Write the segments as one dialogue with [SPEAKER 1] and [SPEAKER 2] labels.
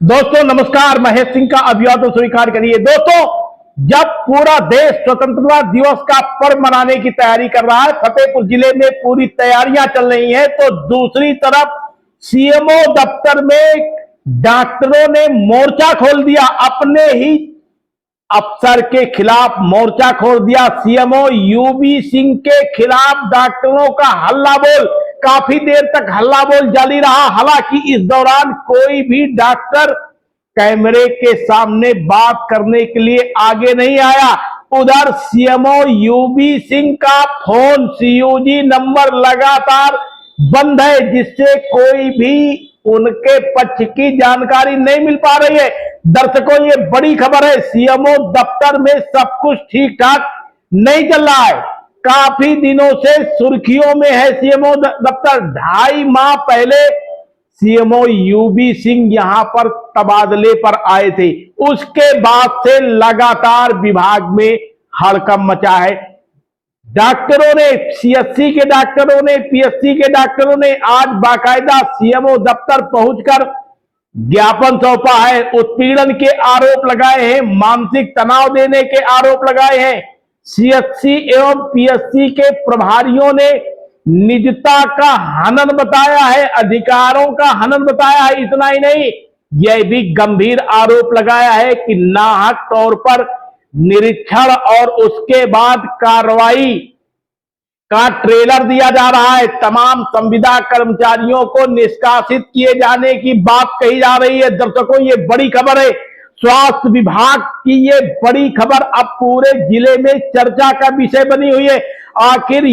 [SPEAKER 1] दोस्तों नमस्कार, महेश सिंह का अभिवादन स्वीकार करिए। दोस्तों, जब पूरा देश स्वतंत्रता दिवस का पर्व मनाने की तैयारी कर रहा है, फतेहपुर जिले में पूरी तैयारियां चल रही हैं, तो दूसरी तरफ सीएमओ दफ्तर में डॉक्टरों ने मोर्चा खोल दिया। अपने ही अफसर के खिलाफ मोर्चा खोल दिया। सीएमओ यूबी सिंह के खिलाफ डॉक्टरों का हल्ला बोल काफी देर तक हल्ला बोल जारी रहा। हालांकि इस दौरान कोई भी डॉक्टर कैमरे के सामने बात करने के लिए आगे नहीं आया। उधर सीएमओ यूबी सिंह का फोन सीयूजी नंबर लगातार बंद है, जिससे कोई भी उनके पक्ष की जानकारी नहीं मिल पा रही है। दर्शकों, ये बड़ी खबर है। सीएमओ दफ्तर में सब कुछ ठीक ठाक नहीं चल रहा है। काफी दिनों से सुर्खियों में है सीएमओ दफ्तर। 2.5 माह पहले सीएमओ यूबी सिंह यहां पर तबादले पर आए थे। उसके बाद से लगातार विभाग में हड़कंप मचा है। डॉक्टरों ने, सीएससी के डॉक्टरों ने, पीएससी के डॉक्टरों ने आज बाकायदा सीएमओ दफ्तर पहुंचकर ज्ञापन सौंपा है। उत्पीड़न के आरोप लगाए हैं, मानसिक तनाव देने के आरोप लगाए हैं। सीएससी एवं पीएससी के प्रभारियों ने निजता का हनन बताया है, अधिकारों का हनन बताया है। इतना ही नहीं, यह भी गंभीर आरोप लगाया है कि नाहक तौर पर निरीक्षण और उसके बाद कार्रवाई का ट्रेलर दिया जा रहा है। तमाम संविदा कर्मचारियों को निष्कासित किए जाने की बात कही जा रही है। दर्शकों, ये बड़ी खबर है। स्वास्थ्य विभाग की ये बड़ी खबर अब पूरे जिले में चर्चा का विषय बनी हुई है। आखिर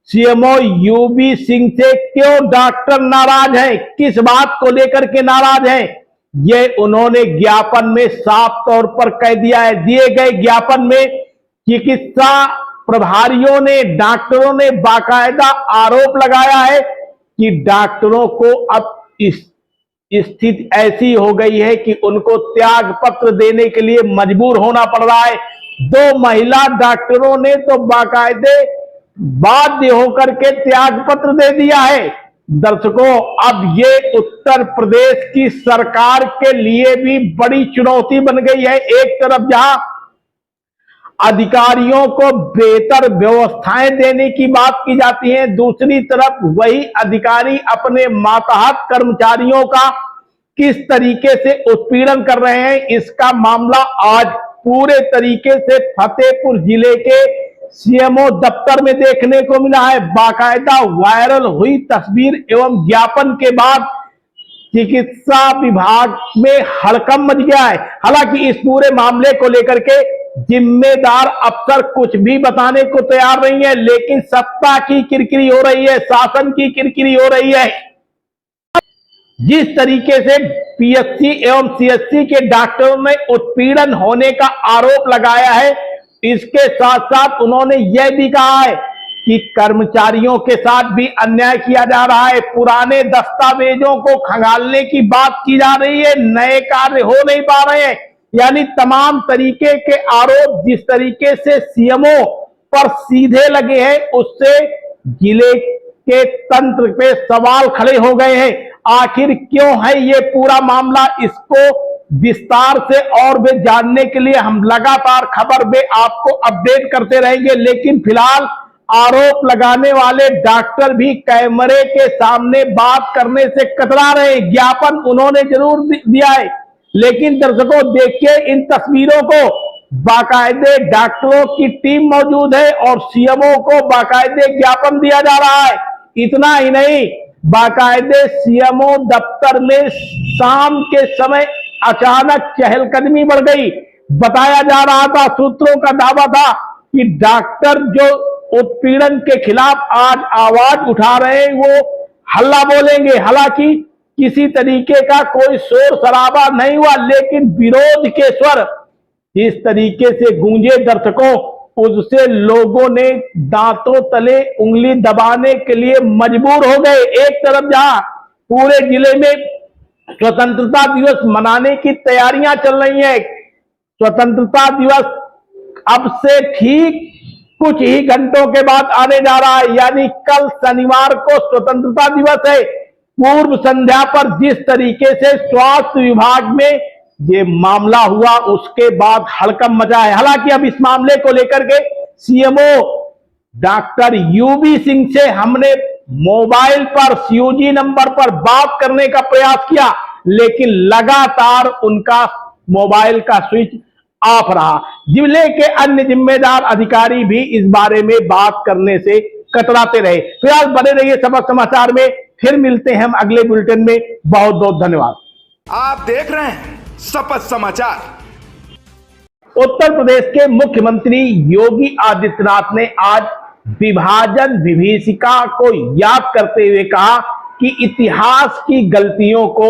[SPEAKER 1] सीएमओ यूबी सिंह से क्यों डॉक्टर नाराज हैं, किस बात को लेकर के नाराज हैं, ये उन्होंने ज्ञापन में साफ तौर पर कह दिया है। दिए गए ज्ञापन में चिकित्सा प्रभारियों ने, डॉक्टरों ने बाकायदा आरोप लगाया है कि डॉक्टरों को अब इस स्थिति ऐसी हो गई है कि उनको त्याग पत्र देने के लिए मजबूर होना पड़ रहा है। 2 महिला डॉक्टरों ने तो बाकायदे बाध्य होकर के त्याग पत्र दे दिया है। दर्शकों, अब ये उत्तर प्रदेश की सरकार के लिए भी बड़ी चुनौती बन गई है। एक तरफ जहां अधिकारियों को बेहतर व्यवस्थाएं देने की बात की जाती है, दूसरी तरफ वही अधिकारी अपने मातहत कर्मचारियों का किस तरीके से उत्पीड़न कर रहे हैं, इसका मामला आज पूरे तरीके से फतेहपुर जिले के सीएमओ दफ्तर में देखने को मिला है। बाकायदा वायरल हुई तस्वीर एवं ज्ञापन के बाद चिकित्सा विभाग में हड़कंप मच गया है। हालांकि इस पूरे मामले को लेकर के जिम्मेदार अफसर कुछ भी बताने को तैयार नहीं है, लेकिन सत्ता की किरकिरी हो रही है, शासन की किरकिरी हो रही है। जिस तरीके से पीएससी एवं सीएससी के डॉक्टरों ने उत्पीड़न होने का आरोप लगाया है, इसके साथ साथ उन्होंने यह भी कहा है कि कर्मचारियों के साथ भी अन्याय किया जा रहा है। पुराने दस्तावेजों को खंगालने की बात की जा रही है, नए कार्य हो नहीं पा रहे हैं। यानी तमाम तरीके के आरोप जिस तरीके से सीएमओ पर सीधे लगे हैं, उससे जिले के तंत्र पे सवाल खड़े हो गए हैं। आखिर क्यों है ये पूरा मामला, इसको विस्तार से और भी जानने के लिए हम लगातार खबर में आपको अपडेट करते रहेंगे। लेकिन फिलहाल आरोप लगाने वाले डॉक्टर भी कैमरे के सामने बात करने से कतरा रहे। ज्ञापन उन्होंने जरूर दिया है, लेकिन दर्शकों देखिए इन तस्वीरों को। बाकायदे डॉक्टरों की टीम मौजूद है और सीएमओ को बाकायदे ज्ञापन दिया जा रहा है। इतना ही नहीं, बाकायदे सीएमओ दफ्तर में शाम के समय अचानक चहलकदमी बढ़ गई। बताया जा रहा था, सूत्रों का दावा था कि डॉक्टर जो उत्पीड़न के खिलाफ आज आवाज उठा रहे हैं वो हल्ला बोलेंगे। हालांकि किसी तरीके का कोई शोर शराबा नहीं हुआ, लेकिन विरोध के स्वर इस तरीके से गूंजे दर्शकों, उससे लोगों ने दांतों तले उंगली दबाने के लिए मजबूर हो गए। एक तरफ जहां पूरे जिले में स्वतंत्रता दिवस मनाने की तैयारियां चल रही हैं, स्वतंत्रता दिवस अब से ठीक कुछ ही घंटों के बाद आने जा रहा है। यानी कल शनिवार को स्वतंत्रता दिवस है। पूर्व संध्या पर जिस तरीके से स्वास्थ्य विभाग में ये मामला हुआ, उसके बाद हड़कंप मचा है। हालांकि अब इस मामले को लेकर के सीएमओ डॉक्टर यूबी सिंह से हमने मोबाइल पर सीओजी नंबर पर बात करने का प्रयास किया, लेकिन लगातार उनका मोबाइल का स्विच ऑफ रहा। जिले के अन्य जिम्मेदार अधिकारी भी इस बारे में बात करने से कतराते रहे। फिलहाल बने रहिए सबक समाचार में, फिर मिलते हैं हम अगले बुलेटिन में। बहुत बहुत धन्यवाद।
[SPEAKER 2] आप देख रहे हैं शपथ समाचार।
[SPEAKER 1] उत्तर प्रदेश के मुख्यमंत्री योगी आदित्यनाथ ने आज विभाजन विभीषिका को याद करते हुए कहा कि इतिहास की गलतियों को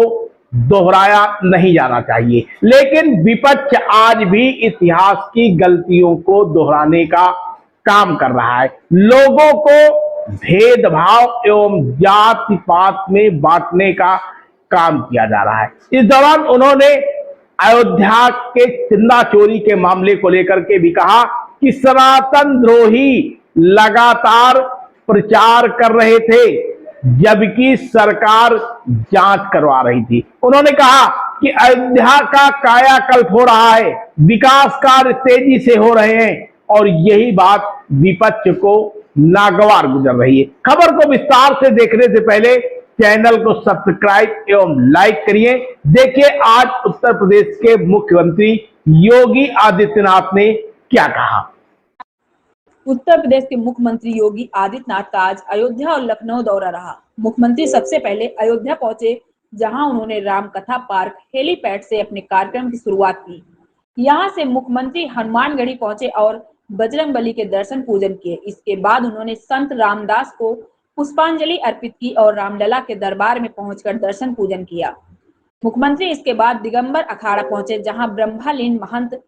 [SPEAKER 1] दोहराया नहीं जाना चाहिए, लेकिन विपक्ष आज भी इतिहास की गलतियों को दोहराने का काम कर रहा है। लोगों को भेदभाव एवं जाति पात में बांटने का काम किया जा रहा है। इस दौरान उन्होंने अयोध्या के चंदा चोरी के मामले को लेकर के भी कहा कि सनातन द्रोही लगातार प्रचार कर रहे थे, जबकि सरकार जांच करवा रही थी। उन्होंने कहा कि अयोध्या का कायाकल्प हो रहा है, विकास कार्य तेजी से हो रहे हैं और यही बात विपक्ष को नागवार गुजर रही है। खबर को विस्तार से देखने से पहले चैनल को सब्सक्राइब एवं लाइक करिए। देखिए आज उत्तर प्रदेश के मुख्यमंत्री योगी आदित्यनाथ ने क्या कहा।
[SPEAKER 3] उत्तर प्रदेश के मुख्यमंत्री योगी आदित्यनाथ का आज अयोध्या और लखनऊ दौरा रहा। मुख्यमंत्री सबसे पहले अयोध्या पहुंचे, जहां उन्होंने राम कथा पार्क हेलीपैड से अपने कार्यक्रम की शुरुआत की। यहां से मुख्यमंत्री हनुमानगढ़ी पहुंचे और बजरंगबली के दर्शन पूजन किए। इसके बाद उन्होंने संत रामदास को पुष्पांजलि अर्पित की और रामलला के दरबार में पहुंचकर दर्शन पूजन किया। मुख्यमंत्री इसके बाद दिगंबर अखाड़ा पहुंचे, जहां ब्रह्मलीन महंत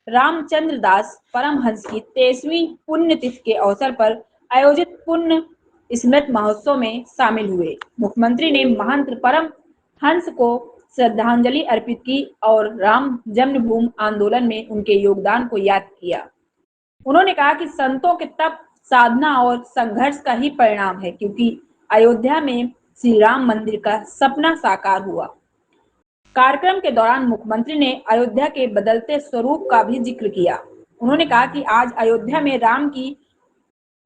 [SPEAKER 3] रामचंद्र दास परमहंस की 23वीं पुण्यतिथि के अवसर पर आयोजित पुण्य स्मृति महोत्सव में शामिल हुए। मुख्यमंत्री ने महंत परमहंस को श्रद्धांजलि अर्पित की और राम जन्मभूमि आंदोलन में उनके योगदान को याद किया। उन्होंने कहा कि संतों के तप, साधना और संघर्ष का ही परिणाम है, क्योंकि अयोध्या में श्री राम मंदिर का सपना साकार हुआ। कार्यक्रम के दौरान मुख्यमंत्री ने अयोध्या के बदलते स्वरूप का भी जिक्र किया। उन्होंने कहा कि आज अयोध्या में राम की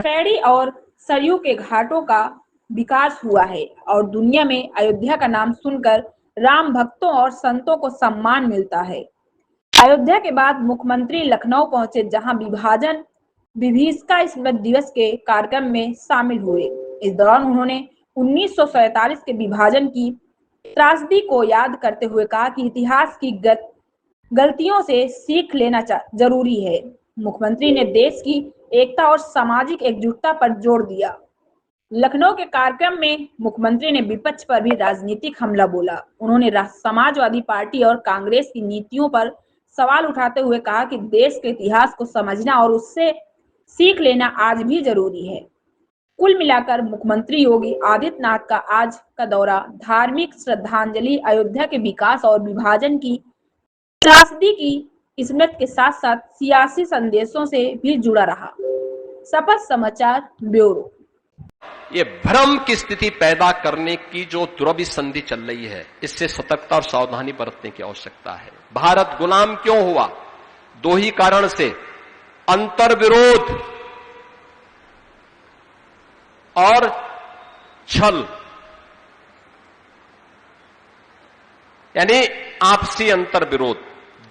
[SPEAKER 3] पैड़ी और सरयू के घाटों का विकास हुआ है और दुनिया में अयोध्या का नाम सुनकर राम भक्तों और संतों को सम्मान मिलता है। अयोध्या के बाद मुख्यमंत्री लखनऊ पहुंचे, जहां विभाजन विभीषिका स्मृति दिवस के कार्यक्रम में शामिल हुए। इस दौरान उन्होंने 1947 के विभाजन की त्रासदी को याद करते हुए कहा कि इतिहास की गलतियों से सीख लेना जरूरी है। मुख्यमंत्री ने देश की एकता और सामाजिक एकजुटता पर जोर दिया। लखनऊ के कार्यक्रम में मुख्यमंत्री ने विपक्ष पर भी राजनीतिक हमला बोला। उन्होंने समाजवादी पार्टी और कांग्रेस की नीतियों पर सवाल उठाते हुए कहा कि देश के इतिहास को समझना और उससे सीख लेना आज भी जरूरी है। कुल मिलाकर मुख्यमंत्री योगी आदित्यनाथ का आज का दौरा धार्मिक श्रद्धांजलि, अयोध्या के विकास और विभाजन की त्रासदी की स्मृति के साथ साथ सियासी संदेशों से भी जुड़ा रहा। शपथ समाचार ब्यूरो।
[SPEAKER 4] ये भ्रम की स्थिति पैदा करने की जो दुर्भी संधि चल रही है, इससे सतर्कता और सावधानी बरतने की आवश्यकता है। भारत गुलाम क्यों हुआ? दो ही कारण से, अंतर्विरोध और छल, यानी आपसी अंतर्विरोध,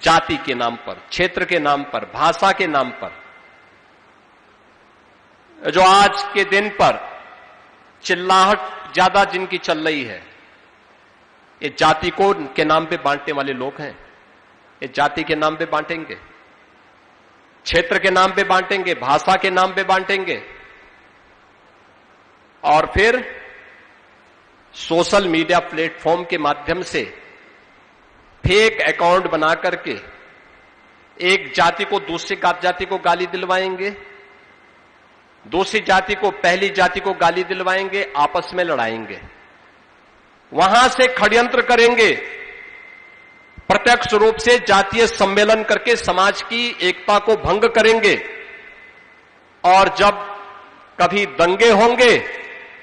[SPEAKER 4] जाति के नाम पर, क्षेत्र के नाम पर, भाषा के नाम पर, जो आज के दिन पर चिल्लाहट ज्यादा जिनकी चल रही है, ये जाति को के नाम पे बांटने वाले लोग हैं। ये जाति के नाम पे बांटेंगे, क्षेत्र के नाम पे बांटेंगे, भाषा के नाम पे बांटेंगे और फिर सोशल मीडिया प्लेटफॉर्म के माध्यम से फेक अकाउंट बना करके एक जाति को दूसरी जाति को गाली दिलवाएंगे, दूसरी जाति को पहली जाति को गाली दिलवाएंगे, आपस में लड़ाएंगे, वहां से षड्यंत्र करेंगे, प्रत्यक्ष रूप से जातीय सम्मेलन करके समाज की एकता को भंग करेंगे और जब कभी दंगे होंगे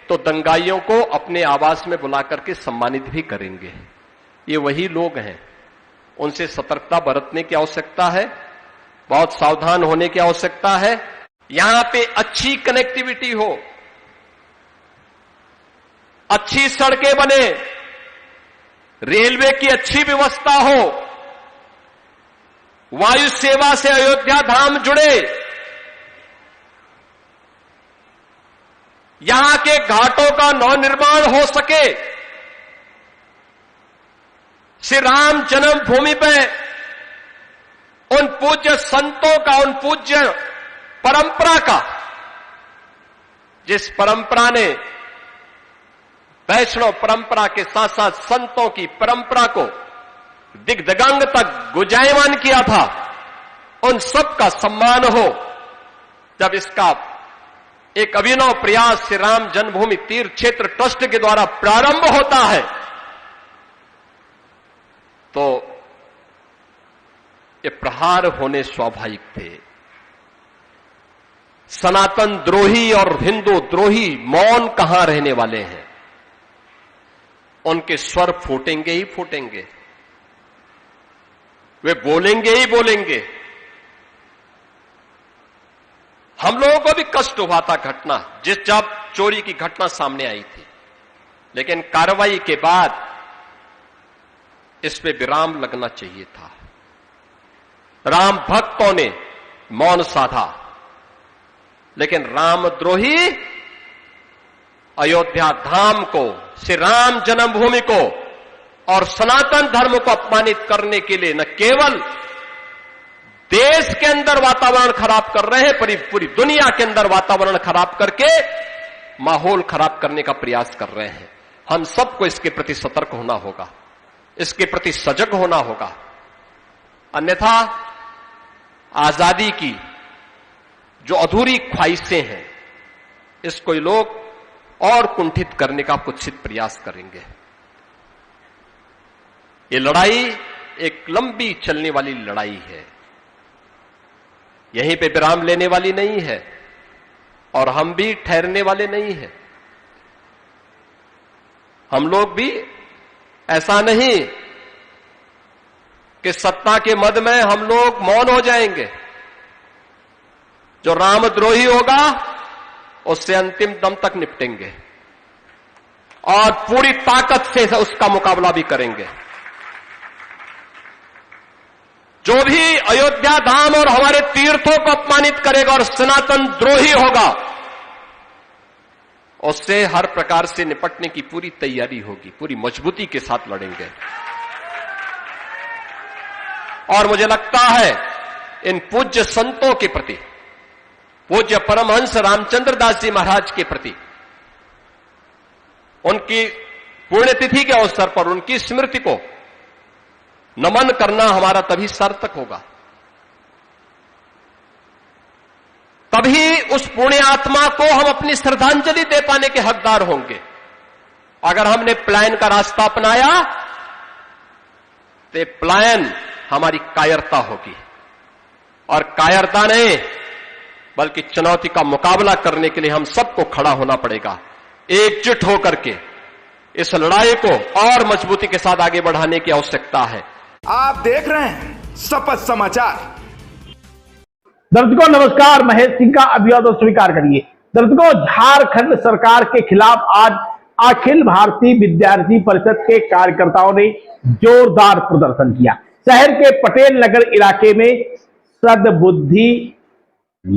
[SPEAKER 4] तो दंगाइयों को अपने आवास में बुला करके सम्मानित भी करेंगे। ये वही लोग हैं, उनसे सतर्कता बरतने की आवश्यकता है, बहुत सावधान होने की आवश्यकता है। यहां पे अच्छी कनेक्टिविटी हो, अच्छी सड़कें बने, रेलवे की अच्छी व्यवस्था हो, वायु सेवा से अयोध्या धाम जुड़े, यहां के घाटों का नवनिर्माण हो सके, श्री राम जन्मभूमि पे उन पूज्य संतों का, उन पूज्य परंपरा का, जिस परंपरा ने वैष्णव परंपरा के साथ साथ संतों की परंपरा को दिग्दिगंग तक गुंजायमान किया था, उन सब का सम्मान हो। जब इसका एक अभिनव प्रयास श्री राम जन्मभूमि तीर्थ क्षेत्र ट्रस्ट के द्वारा प्रारंभ होता है, तो ये प्रहार होने स्वाभाविक थे। सनातन द्रोही और हिंदू द्रोही मौन कहां रहने वाले हैं, उनके स्वर फूटेंगे ही फूटेंगे, वे बोलेंगे ही बोलेंगे। हम लोगों को भी कष्ट हुआ था घटना, जब चोरी की घटना सामने आई थी, लेकिन कार्रवाई के बाद इस पे विराम लगना चाहिए था। राम भक्तों ने मौन साधा, लेकिन रामद्रोही अयोध्या धाम को, श्री राम जन्मभूमि को और सनातन धर्म को अपमानित करने के लिए न केवल देश के अंदर वातावरण खराब कर रहे हैं, पूरी दुनिया के अंदर वातावरण खराब करके माहौल खराब करने का प्रयास कर रहे हैं। हम सबको इसके प्रति सतर्क होना होगा, इसके प्रति सजग होना होगा, अन्यथा आजादी की जो अधूरी ख्वाहिशें हैं, इसको लोग और कुंठित करने का कुत्सित प्रयास करेंगे। ये लड़ाई एक लंबी चलने वाली लड़ाई है, यहीं पे विराम लेने वाली नहीं है, और हम भी ठहरने वाले नहीं हैं। हम लोग भी ऐसा नहीं कि सत्ता के मद में हम लोग मौन हो जाएंगे। जो रामद्रोही होगा उससे अंतिम दम तक निपटेंगे और पूरी ताकत से उसका मुकाबला भी करेंगे। जो भी अयोध्या धाम और हमारे तीर्थों को अपमानित करेगा और सनातन द्रोही होगा, उससे हर प्रकार से निपटने की पूरी तैयारी होगी, पूरी मजबूती के साथ लड़ेंगे। और मुझे लगता है इन पूज्य संतों के प्रति, पूज्य परमहंस रामचंद्र दास जी महाराज के प्रति, उनकी पुण्यतिथि के अवसर पर उनकी स्मृति को नमन करना हमारा तभी सार्थक होगा, तभी उस पुण्य आत्मा को हम अपनी श्रद्धांजलि दे पाने के हकदार होंगे। अगर हमने पलायन का रास्ता अपनाया तो पलायन हमारी कायरता होगी, और कायरता नहीं बल्कि चुनौती का मुकाबला करने के लिए हम सबको खड़ा होना पड़ेगा। एकजुट होकर के इस लड़ाई को और मजबूती के साथ आगे बढ़ाने की आवश्यकता है।
[SPEAKER 2] आप देख रहे हैं शपथ समाचार।
[SPEAKER 1] दर्शकों नमस्कार, महेश सिंह का अभिवादन स्वीकार करिए। दर्शकों, झारखंड सरकार के खिलाफ आज अखिल भारतीय विद्यार्थी परिषद के कार्यकर्ताओं ने जोरदार प्रदर्शन किया। शहर के पटेल नगर इलाके में सद्बुद्धि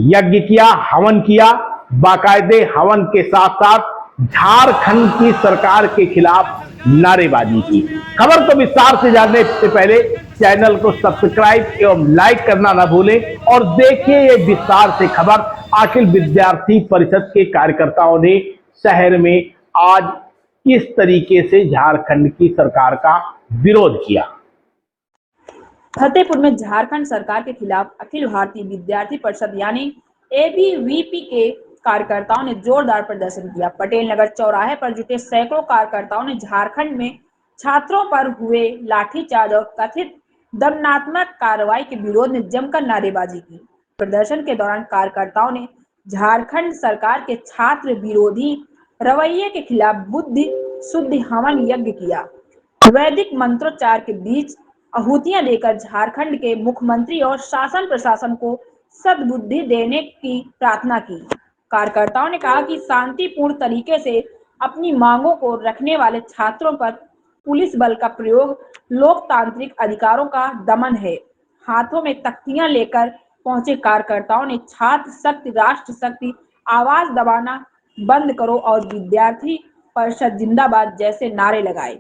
[SPEAKER 1] यज्ञ किया, हवन किया। बाकायदे हवन के साथ साथ झारखंड की सरकार के खिलाफ नारेबाजी की। खबर को विस्तार से जानने से पहले चैनल को सब्सक्राइब एवं लाइक करना न भूलें और देखिए ये विस्तार से खबर। अखिल विद्यार्थी परिषद के कार्यकर्ताओं ने शहर में आज किस तरीके से झारखंड की सरकार का विरोध किया।
[SPEAKER 3] फतेहपुर में झारखंड सरकार के खिलाफ अखिल भारतीय विद्यार्थी परिषद यानी एबीवीपी के कार्यकर्ताओं ने जोरदार प्रदर्शन किया। पटेल नगर चौराहे पर जुटे सैकड़ों कार्यकर्ताओं ने झारखंड में छात्रों पर हुए लाठीचार्ज और कथित दंडात्मक कार्रवाई के विरोध में जमकर नारेबाजी की। प्रदर्शन के दौरान कार्यकर्ताओं ने झारखंड सरकार के छात्र विरोधी रवैये के खिलाफ बुद्धि शुद्धि हवन यज्ञ किया। वैदिक मंत्रोच्चार के बीच आहुतियां देकर झारखंड के मुख्यमंत्री और शासन प्रशासन को सद्बुद्धि देने की प्रार्थना की। कार्यकर्ताओं ने कहा कि शांतिपूर्ण तरीके से अपनी मांगों को रखने वाले छात्रों पर पुलिस बल का प्रयोग लोकतांत्रिक अधिकारों का दमन है। हाथों में तख्तियां लेकर पहुंचे कार्यकर्ताओं ने छात्र शक्ति, राष्ट्र शक्ति, आवाज दबाना बंद करो और विद्यार्थी परिषद जिंदाबाद जैसे नारे लगाए।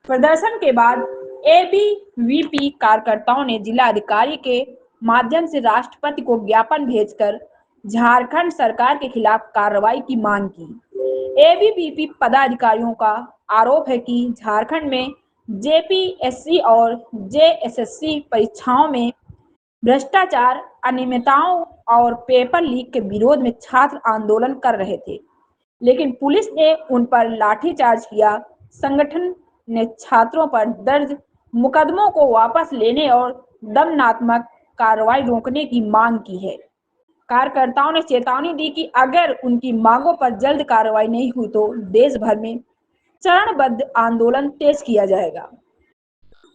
[SPEAKER 3] प्रदर्शन के बाद एबीवीपी कार्यकर्ताओं ने जिला अधिकारी के माध्यम से राष्ट्रपति को ज्ञापन भेजकर झारखंड सरकार के खिलाफ कार्रवाई की मांग की। एबीवीपी पदाधिकारियों का आरोप है कि झारखंड में जेपीएससी और जेएसएससी परीक्षाओं में भ्रष्टाचार, अनियमितताओं और पेपर लीक के विरोध में छात्र आंदोलन कर रहे थे, लेकिन पुलिस ने उन पर लाठीचार्ज किया। संगठन ने छात्रों पर दर्ज मुकदमों को वापस लेने और दंडात्मक कार्रवाई रोकने की मांग की है। कार्यकर्ताओं ने चेतावनी दी कि अगर उनकी मांगों पर जल्द कार्रवाई नहीं हुई तो देश भर में चरणबद्ध आंदोलन तेज किया जाएगा।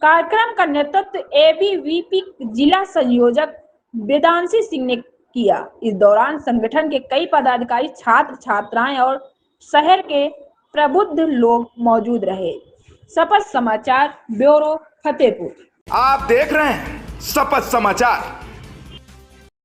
[SPEAKER 3] कार्यक्रम का नेतृत्व एबीवीपी जिला संयोजक वेदांशी सिंह ने किया। इस दौरान संगठन के कई पदाधिकारी, छात्र छात्राएं और शहर के प्रबुद्ध लोग मौजूद रहे। शपथ समाचार ब्यूरो, फतेहपुर।
[SPEAKER 2] आप देख रहे हैं शपथ समाचार।